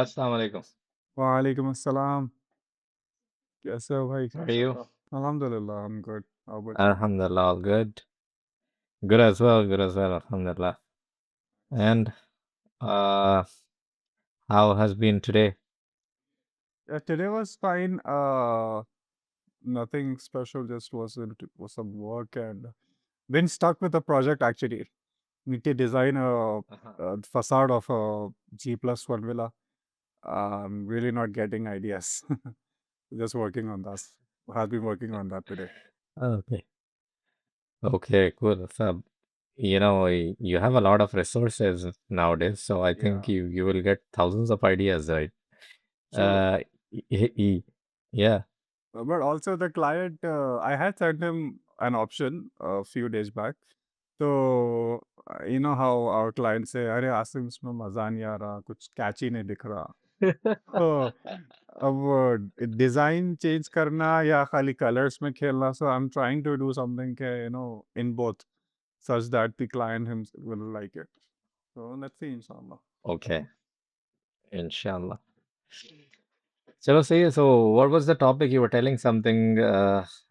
Assalamu alaikum. वालेकुम अस्सलाम कैसे हो भाई How are you? अल्हम्दुलिल्लाह I'm good how about you Alhamdulillah, all good. Good as well, good as well, Alhamdulillah. And uh, how has been today? today was fine nothing special just was some work and been stuck with a project actually need to design Uh-huh. a facade of a G+1 villa really not getting ideas just working on that have been working on that today Okay. Okay, cool. So, you have a lot of resources nowadays, so I think yeah you will get thousands of ideas, right? true. Uh, yeah, But also the client, I had sent him an option a few days back. So, you know how our clients say, अरे आसिम इसमें मजा नहीं आ रहा, कुछ catchy नहीं दिख रहा. तो अब डिजाइन चेंज करना या खाली कलर्स में खेलना. So I'm trying to do something in both such that the client himself will like it. So let's see, inshallah. okay, inshallah. Chalo, say, so what was the topic you were telling something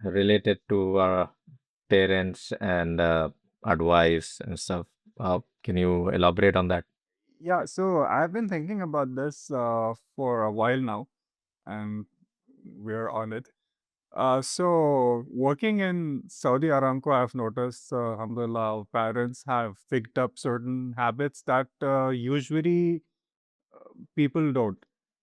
related to our parents and advice and stuff? Can you elaborate on that? Yeah, so I've been thinking about this for a while now, and we're on it. So working in Saudi Aramco, I've noticed, alhamdulillah, our parents have picked up certain habits that usually people don't.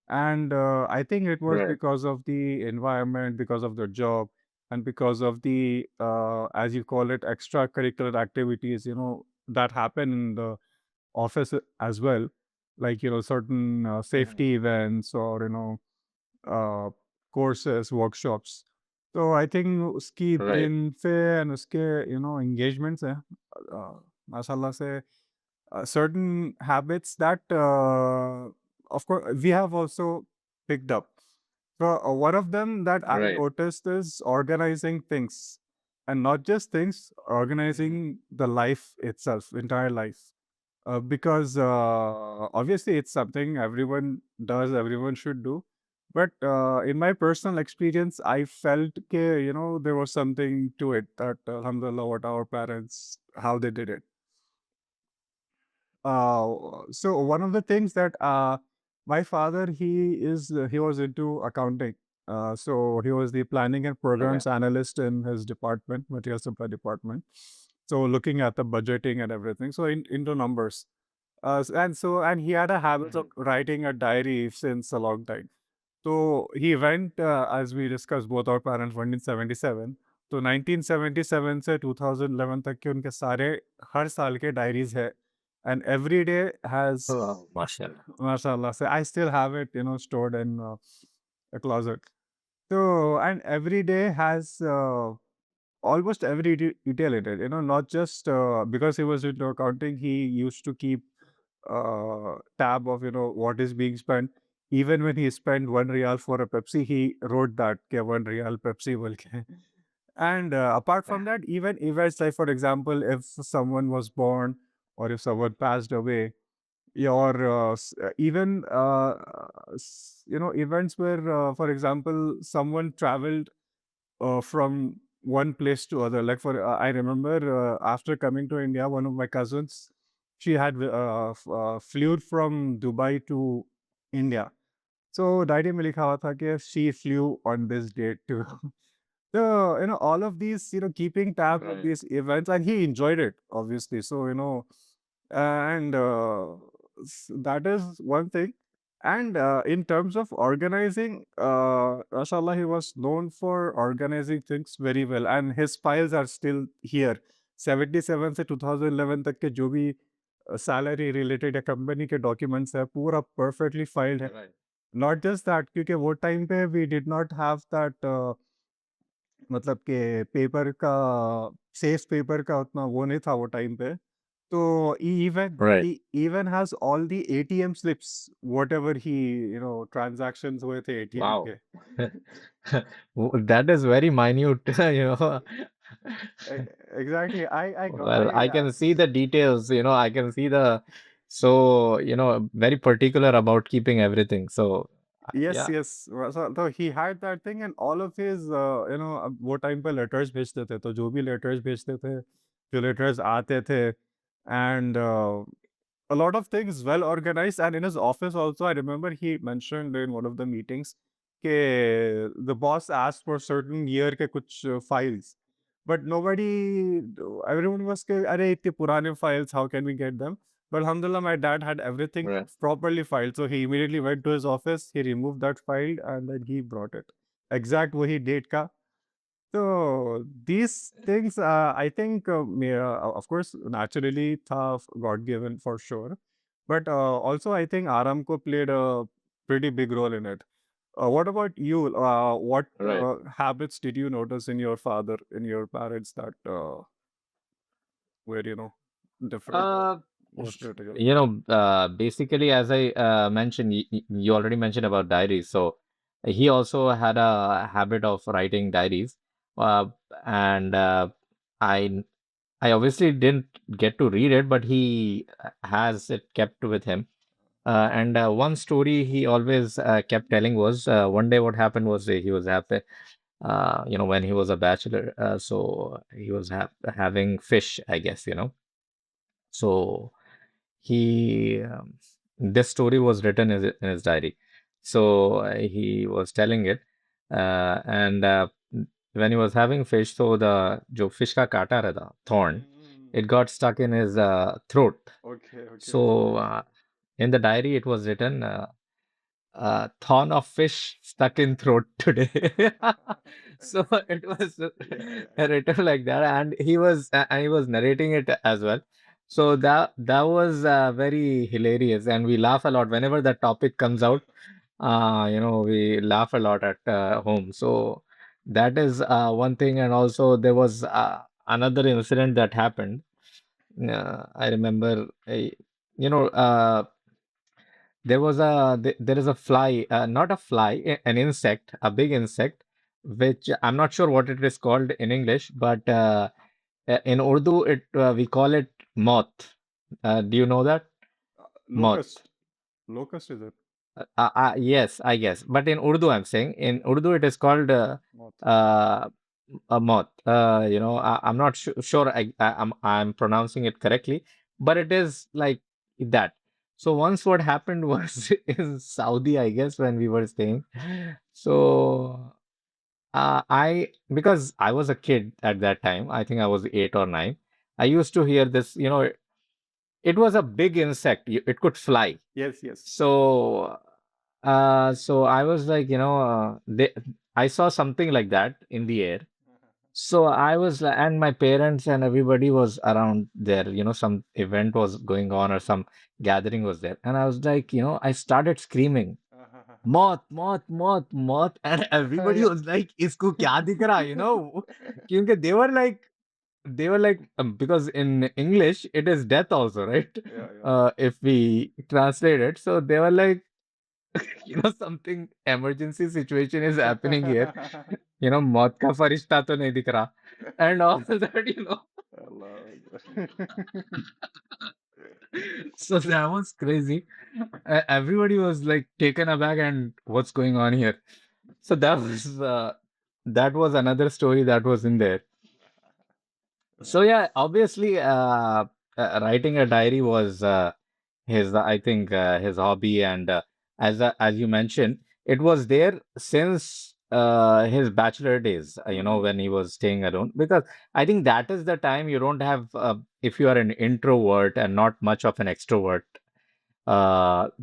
And I think it was Right. because of the environment, because of their job, and because of the, as you call it, extracurricular activities, that happen in the office as well, like, certain Mhm. safety events or, uh, courses, workshops. तो I think उसकी Right. दिन से and उसके engagements हैं माशाल्लाह से certain habits that of course we have also picked up. So one of them that I Right. noticed is organizing things, and not just things, Mhm. organizing the life itself, entire life. Because obviously it's something everyone does, everyone should do. But in my personal experience, I felt there was something to it that, alhamdulillah, what our parents, how they did it. So one of the things that my father, he was into accounting. So he was the planning and Okay. programs analyst in his department, material supply department. So looking at the budgeting and everything. So into numbers. And he had a habit of Mhm. writing a diary since a long time. So he went, as we discussed, both our parents went in 77. तो 1977 से 2011 तक के उनके सारे हर साल के diaries है and every day has Oh, mashallah. mashallah so I still have it stored in a closet. So and every day has almost every detail in it, not just because he was into accounting, he used to keep tab of what is being spent. Even when he spent 1 real for a Pepsi, he wrote that ke 1 real Pepsi bolke. And apart from that, even events like, for example, if someone was born or if someone passed away, or even events where, for example, someone traveled from one place to other. Like for I remember after coming to India, one of my cousins, she had flew from Dubai to India. So diary में लिखा हुआ था कि she flew on this date too. So all of these, keeping tab of Right. these events, and he enjoyed it obviously. So and that is one thing. And in terms of organizing, mashallah, he was known for organizing things very well, and his files are still here. 77 से 2011 तक के जो भी salary related या company के documents है पूरा perfectly filed है. Right. नॉट जस्ट दैट, क्योंकि वो टाइम पे we did not have that, मतलब कि पेपर का, सेफ पेपर का उतना वो नहीं था वो टाइम पे. तो Right. he even has all the ATM slips, whatever he transactions हुए थे ATM Wow. के. That is very minute, you know. E- exactly, I got Well, I I can see the details, I can see the So, very particular about keeping everything. So, Yes, yeah, yes. So he had that thing, and all of his, वो time पे letters भेजते थे, तो जो भी letters भेजते थे, जो लेटर्स आते थे, and a lot of things well organized. And in his office also, I remember he mentioned in one of the meetings कि the boss asked for certain year के कुछ files, but nobody, everyone was कि अरे इतने पुराने files, how can we get them? But alhamdulillah, my dad had everything right. properly filed. So he immediately went to his office, he removed that file, and then he brought it. Exact वही date का. So these things, I think, of course, naturally tough, God given for sure. But also, I think Aramco played a pretty big role in it. What about you? What Right. habits did you notice in your father, in your parents that were, different or Uh, more critical? Basically, as I mentioned, you already mentioned about diaries. So he also had a habit of writing diaries, uh, and I I obviously didn't get to read it, but he has it kept with him. And one story he always kept telling was one day what happened was he was happy, when he was a bachelor. So he was having fish, I guess, So he this story was written in his diary. So he was telling it, and when he was having fish, so the jo fish ka kaata rehta, thorn, Mm, it got stuck in his throat. okay, okay. So in the diary, it was written. Thorn of fish stuck in throat today. So it was Yeah, yeah, yeah. written like that, and he was narrating it as well. So that was very hilarious, and we laugh a lot whenever that topic comes out. We laugh a lot at home. So that is one thing, and also there was another incident that happened. I remember, there is a fly, not a fly, an insect, a big insect, which I'm not sure what it is called in English, but in Urdu we call it moth. Do you know that? Moth. Locust. Locust is it? Yes, I guess. But in Urdu, I'm saying in Urdu it is called Moth. uh, a moth. I'm not sure I'm pronouncing it correctly, but it is like that. So once what happened was in Saudi, I guess, when we were staying. So I because I was a kid at that time, I think I was 8 or 9. I used to hear this, it was a big insect. It could fly. Yes, yes. So I was like, I saw something like that in the air. So I was, and my parents and everybody was around there. Some event was going on or some gathering was there, and I was like, I started screaming, "Moth, moth, moth, moth!" And everybody Yeah. was like, "Isko kya dikh raha?" Because they were like, because in English it is death also, right? Yeah, yeah. If we translate it, so they were like, something emergency situation is happening here. मौत का फरिश्ता तो नहीं दिख रहा. And all that, Allah Akbar. so that was crazy. Everybody was like taken aback and what's going on here? So that was another story that was in there. So yeah, obviously, writing a diary was his, I think, his hobby, and as you mentioned, it was there since his bachelor days. Mm. When he was staying alone, because I think that is the time you don't have, if you are an introvert and not much of an extrovert.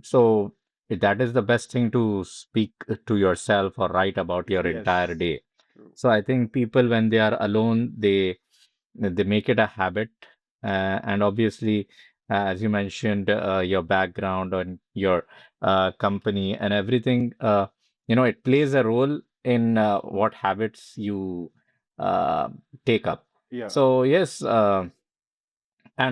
So that is the best thing to speak to yourself or write about your entire Yes. day. True. So I think people when they are alone, they make it a habit, and obviously, as you mentioned, your background and your company and everything, it plays a role in what habits you uh, take up. Yeah. So yes, and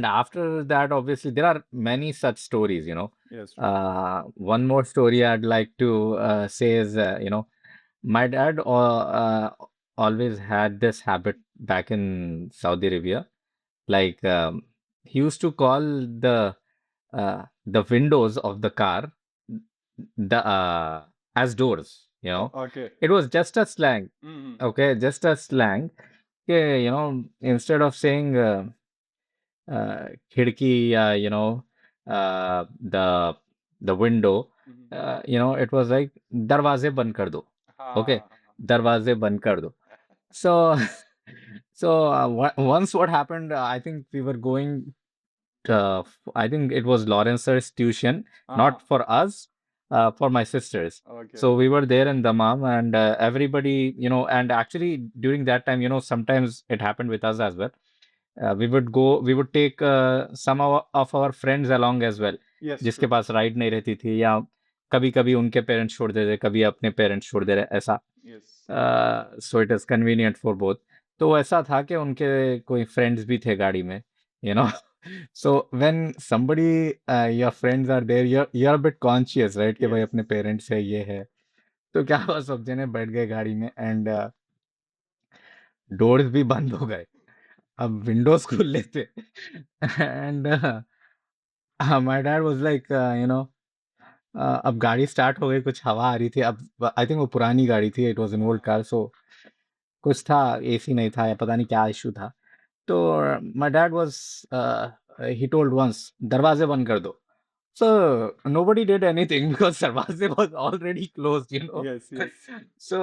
after that, obviously, there are many such stories. Yes, true. One more story I'd like to say is, my dad always had this habit back in Saudi Arabia. Like, he used to call the the windows of the car, the as doors, Okay. it was just a slang. Mm-hmm. Okay, just a slang. Yeah, instead of saying khidki, the window, Mm-hmm. it was like darwaze band kar do. Okay, हाँ darwaze band kar do. So, so once what happened, I think we were going. I think it was Lawrence's tuition, हाँ not for us, for my sisters. okay. So we were there in Dammam, and everybody, and actually during that time, sometimes it happened with us as well. We would take some of our friends along as well, Yes, जिसके true. पास ride नहीं रहती थी, या कभी कभी उनके parents छोड़ देते, कभी अपने पेरेंट्स छोड़ दे रहे, ऐसा. Yes. So it is convenient for both. तो ऐसा था कि उनके कोई फ्रेंड्स भी थे गाड़ी में, you know so when somebody your friends are there, you're a bit conscious, right, कि भाई Yes. अपने पेरेंट्स है, ये है. तो क्या हुआ, सब जने बैठ गए गाड़ी में, एंड डोर्स भी बंद हो गए. अब विंडोज खुल लेते. And my dad was like, अब गाड़ी स्टार्ट हो गई, कुछ हवा आ रही थी. अब आई थिंक वो पुरानी गाड़ी थी, it was an old car, so कुछ था, एसी नहीं था या पता नहीं क्या इशू था. तो my dad was, he told once, दरवाजे बंद कर दो. So nobody did anything because Sarvaze was already closed, Yes, yes. So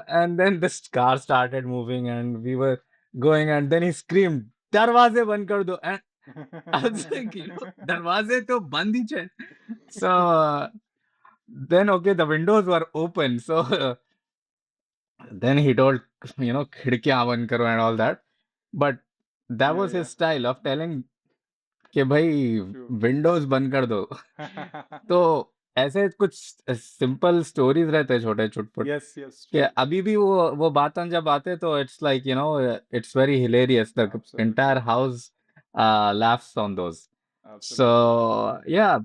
and then this car started moving and we were going, and then he screamed, "Darwaze band kar do!" And I was like, darwaze to band hi hai. So then okay, the windows were open. So then he told, खिड़कियां बंद करो and all that. But that Yeah, was yeah. his style of telling कि भाई True. Windows बंद कर दो. तो ऐसे कुछ सिंपल स्टोरीज रहते हैं, छोटे चुटपुट, Yes, yes, कि true. अभी भी वो बातें जब आते तो it's like, it's very hilarious. The Absolutely. Entire house laughs on those. So Absolutely. yeah,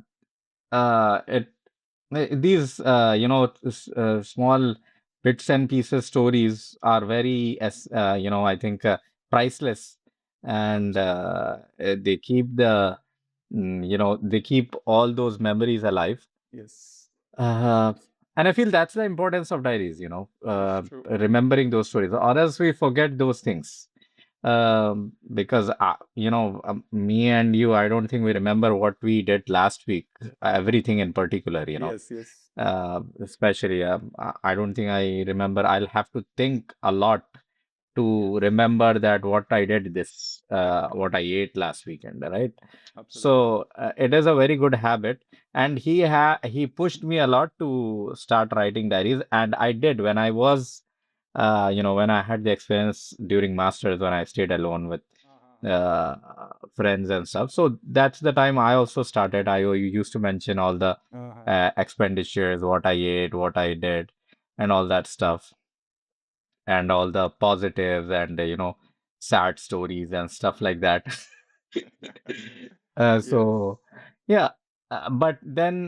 it these small bits and pieces stories are very, as I think, priceless, and Absolutely. they keep they keep all those memories alive. Yes. uh, and I feel that's the importance of diaries, Yes, true. remembering those stories, or else we forget those things. Because, me and you, I don't think we remember what we did last week, everything in particular, Yes, yes. especially, I don't think I remember. I'll have to think a lot to Yes. remember that what I did what I ate last weekend, right? Absolutely. So it is a very good habit, and he pushed me a lot to start writing diaries, and I did when I was, when I had the experience during masters, when I stayed alone with uh, friends and stuff. So that's the time I also started. I used to mention all the Uh-huh. expenditures, what I ate, what I did, and all that stuff, and all the positives and sad stories and stuff like that. Yes. So yeah, but then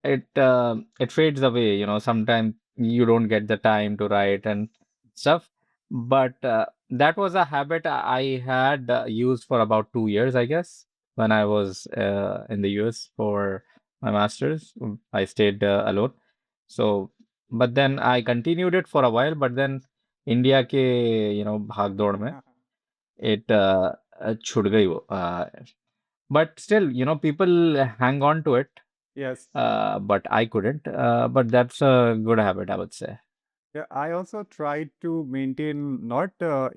it fades away. Sometimes you don't get the time to write and stuff. But that was a habit I had used for about 2 years, I guess, when I was in the US for my masters. I stayed alone. So, but then I continued it for a while. But then India के भाग दौड़ में it छूट गई वो. But still, people hang on to it, Yes. but I couldn't. But that's a good habit, I would say. Yeah, I also tried to maintain not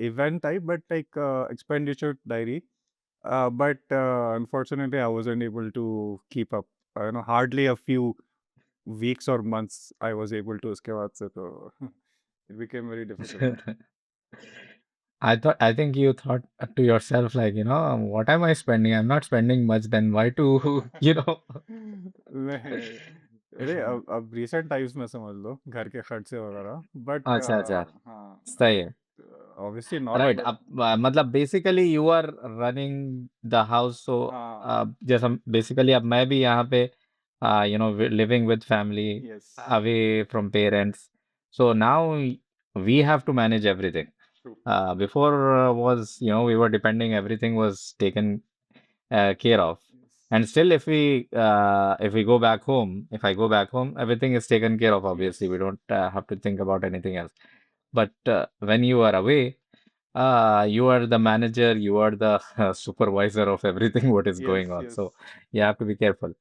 event type, but like expenditure diary. But unfortunately, I wasn't able to keep up. Hardly a few weeks or months I was able to उसके बाद से तो it became very difficult. I think you thought to yourself, like, what am I spending? I'm not spending much, then why to, नहीं अरे अब recent times में समझ लो घर के खर्चे वगैरह but अच्छा, अच्छा, हाँ सही है. obviously not right. अब मतलब basically you are running the house. So हाँ जैसा बेसिकली अब मैं भी यहाँ पे living with family, yes away from parents. So now we have to manage everything. true Before was, we were depending, everything was taken care of. yes And still, if we go back home, if I go back home, everything is taken care of. Obviously, we Yes. don't have to think about anything else. But when you are away, you are the manager, you are the supervisor of everything what is Yes, going on. yes. So you have to be careful.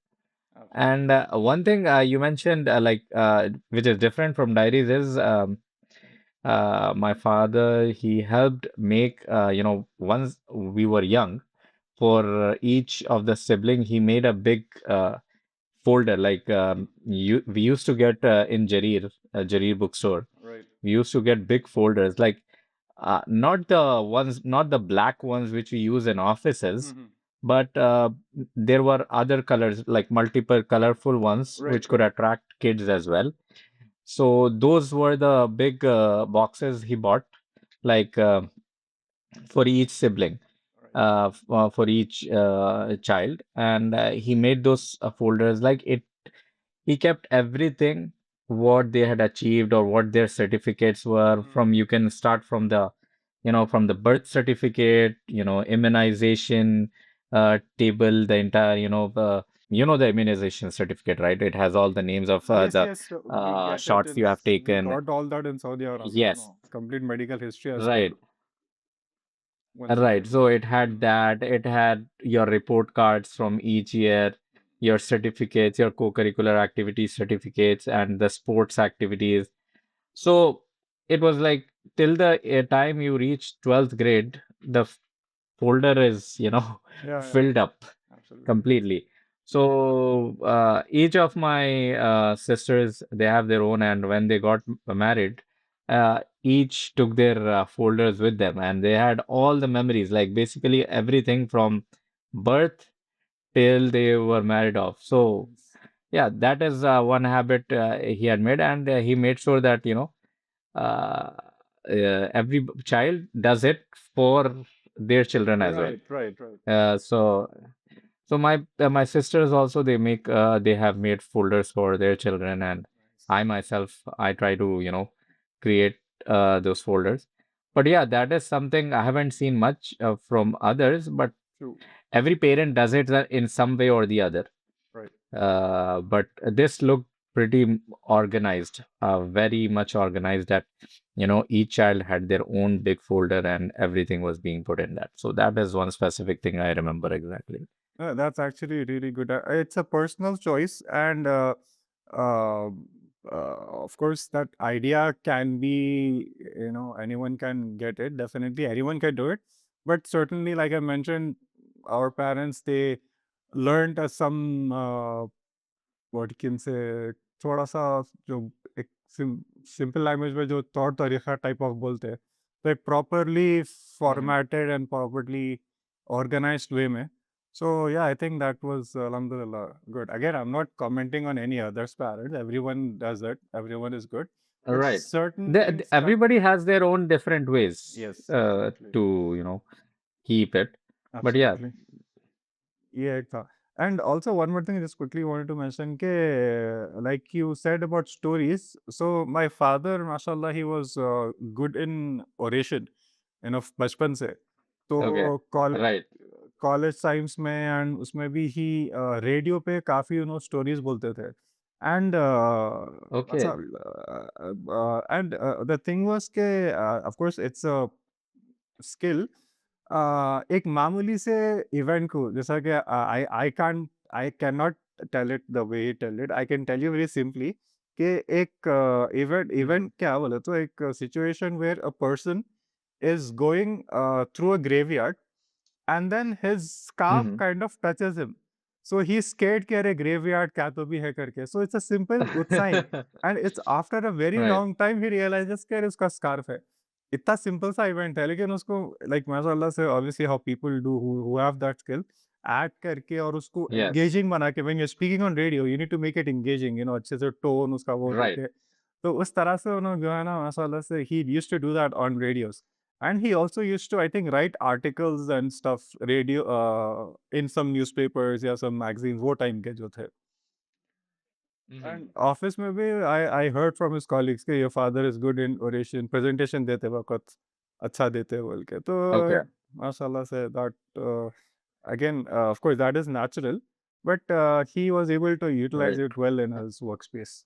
Absolutely. And one thing you mentioned, which is different from diaries, is my father. He helped make, once we were young, for each of the sibling, he made a big folder. We used to get in Jarir bookstore. Right. We used to get big folders, like not the black ones which we use in offices, Hmm. but there were other colors, like multiple colorful ones, Right, which could right. attract kids as well. So those were the big boxes he bought, like for each sibling, Right. for each child, and he made those folders like it. He kept everything what they had achieved or what their certificates were Hmm. from. You can start from from the birth certificate, immunization table, the entire, the immunization certificate, right? It has all the names of Yes, the yes. We get it shots in. you have We taken. got all that in Saudi Aramco. Yes, No, complete medical history as well. right. One Right. second. So it had that, it had your report cards from each year, your certificates, your co-curricular activity certificates, and the sports activities. So it was like till the time you reach 12th grade, the folder is, Yeah, yeah. filled up Absolutely. completely. So each of my sisters, they have their own, and when they got married, each took their folders with them, and they had all the memories, like basically everything from birth till they were married off. So Yes. yeah, that is one habit he had made, and he made sure that uh, every child does it for their children as well. Right, right, right. So my sisters also, they have made folders for their children, and Nice. I myself, I try to create those folders. But yeah, that is something I haven't seen much from others, but True. every parent does it in some way or the other. Right. But this looked pretty organized, very much organized, that each child had their own big folder and everything was being put in that. So that is one specific thing I remember exactly. That's actually really good. It's a personal choice, and uh, of course, that idea can be, anyone can get it. Definitely, anyone can do it. But certainly, like I mentioned, our parents, they learned some what you can say थोड़ा-सा जो एक simple language में जो तौर तरीका type of बोलते हैं, तो एक properly Mhm. Formatted and properly organised way में. So yeah, I think that was alhamdulillah good. Again, I'm not commenting on any other's parents. Everyone does it. Everyone is good. But Right. certain things that Everybody has their own different ways yes, exactly. to, keep it. But yeah, Absolutely. Yeah, it था. And also one more thing I just quickly wanted to mention ke, like you said about stories. So my father, mashallah, he was good in oration, बचपन से. okay. तो Right. College times में and उसमें भी ही radio पे काफ़ी stories बोलते थे. And Okay. And the thing was के of course it's a skill. एक मामूली से इवेंट को जैसा कि I can not tell it the way he tell it. I can tell you very simply कि एक इवेंट Hmm. इवेंट क्या बोले तो एक situation where a person is going through a graveyard, and then his scarf Hmm. kind of touches him. So he's scared कि अरे graveyard क्या तो भी है करके. So it's a simple sign, and it's after a very Right. long time he realizes कि अरे उसका scarf है. इतना सिंपल सा इवेंट है लेकिन उसको लाइक माशाल्लाह से obviously how people do who have that skill add करके और उसको Yes. एंगेजिंग बना के when you are speaking on radio you need to make it engaging अच्छे से टोन उसका वो Right. देके. तो उस तरह से उन्होंने जो है ना माशाल्लाह से he used to do that on radios. And he also used to, I think, write articles and stuff, radio, in some newspapers या some magazines, वो time के जो थे. Hmm. And office में भी, I heard from his colleagues कि your father is good in oration, presentation देते वक्त अच्छा देते बोल के. तो Okay. yeah, माशाल्लाह से that, again, of course, that is natural. but he was able to utilize Right. it well in his workspace.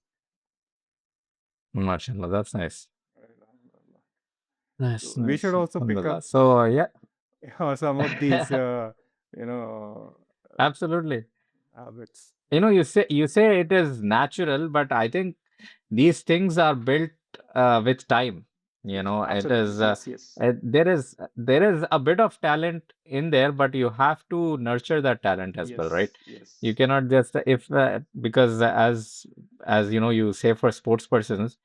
MashaAllah, that's nice. Right, alhamdulillah. Nice, So we nice. should also pick up Alhamdulillah. So, yeah, some of these, you know, absolutely. habits. You say it is natural, but I think these things are built with time. Yes, It absolutely. is Yes, yes. there is a bit of talent in there, but you have to nurture that talent as well, right? Yes, You yes. cannot just if because as you say for sports persons,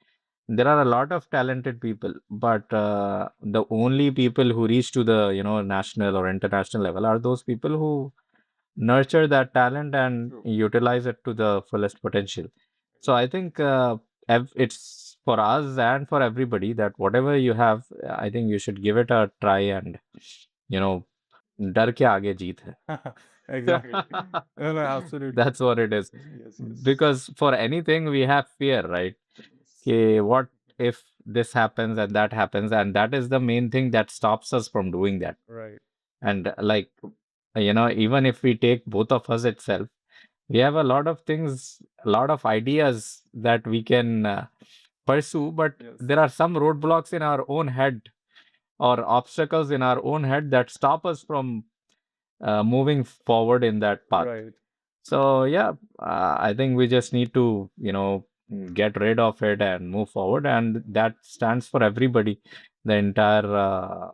there are a lot of talented people, but the only people who reach to the national or international level are those people who nurture that talent and True. utilize it to the fullest potential. So I Exactly. think it's for us and for everybody that whatever you have, I think you should give it a try and you know, डर के आगे जीत है. Exactly. No, no, absolutely. That's what it is. Yes, yes. Because for anything we have fear, right? Yes. Okay, what if this happens and that happens, and that is the main thing that stops us from doing that. Right. And like even if we take both of us itself, we have a lot of things, a lot of ideas that we can pursue, but Yes. there are some roadblocks in our own head or obstacles in our own head that stop us from moving forward in that path. Right. So yeah, I think we just need to, get rid of it and move forward, and that stands for everybody, the entire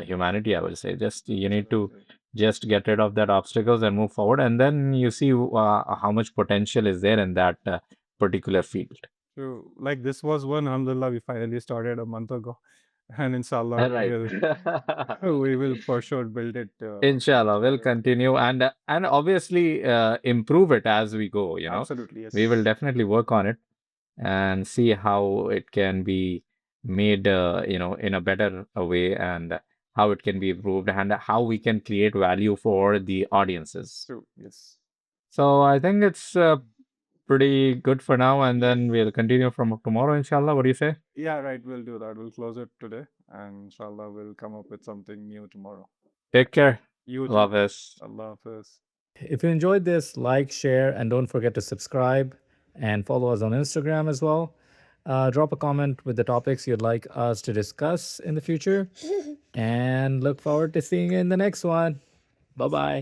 humanity. I would say, just you need Right, to right. just get rid of that obstacles and move forward, and then you see how much potential is there in that particular field. So, like this was one, alhamdulillah, we finally started a month ago. And inshallah, All right. we will for sure build it Inshallah, we'll together. continue and obviously improve it as we go. Absolutely, We will yes. definitely work on it and see how it can be made, in a better way, and how it can be improved, and how we can create value for the audiences. True, yes. So I think it's pretty good for now, and Yes. then we'll continue from tomorrow, inshallah. What do you say? Yeah, right, we'll do that. We'll close it today, and inshallah, we'll come up with something new tomorrow. Take care. You too. Love us. Allah Hafiz. If you enjoyed this, like, share, and don't forget to subscribe and follow us on Instagram as well. Drop a comment with the topics you'd like us to discuss in the future, and look forward to seeing you in the next one. Bye bye.